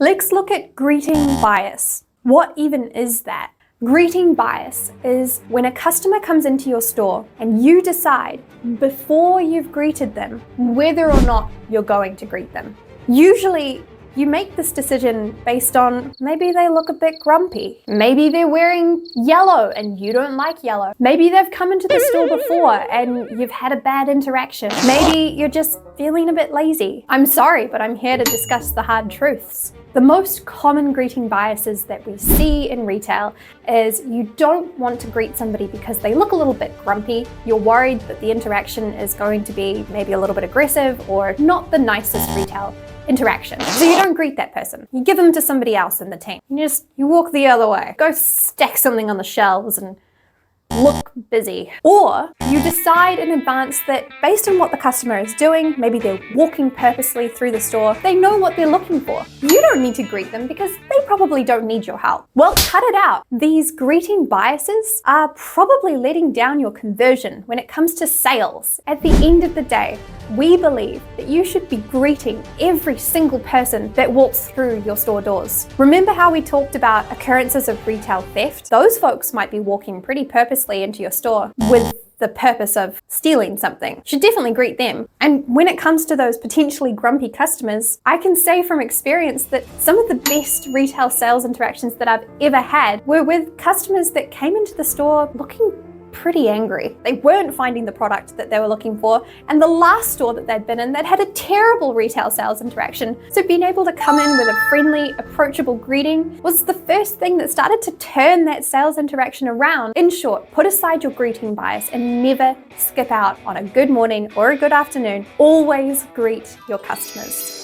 Let's look at greeting bias. What even is that? Greeting bias is when a customer comes into your store and you decide before you've greeted them whether or not you're going to greet them. Usually, you make this decision based on maybe they look a bit grumpy. Maybe they're wearing yellow and you don't like yellow. Maybe they've come into the store before and you've had a bad interaction. Maybe you're just feeling a bit lazy. I'm sorry, but I'm here to discuss the hard truths. The most common greeting biases that we see in retail is you don't want to greet somebody because they look a little bit grumpy. You're worried that the interaction is going to be maybe a little bit aggressive or not the nicest retail interaction. So you don't greet that person. You give them to somebody else in the team. You walk the other way. Go stack something on the shelves and look busy. Or you decide in advance that based on what the customer is doing, maybe they're walking purposely through the store, they know what they're looking for. You don't need to greet them because they probably don't need your help. Well, cut it out. These greeting biases are probably letting down your conversion when it comes to sales. At the end of the day, we believe that you should be greeting every single person that walks through your store doors. Remember how we talked about occurrences of retail theft? Those folks might be walking pretty purposely into your store with the purpose of stealing something. You should definitely greet them. And when it comes to those potentially grumpy customers, I can say from experience that some of the best retail sales interactions that I've ever had were with customers that came into the store looking pretty angry. They weren't finding the product that they were looking for, and the last store that they'd been in, they'd had a terrible retail sales interaction. So being able to come in with a friendly, approachable greeting was the first thing that started to turn that sales interaction around. In short, put aside your greeting bias and never skip out on a good morning or a good afternoon. Always greet your customers.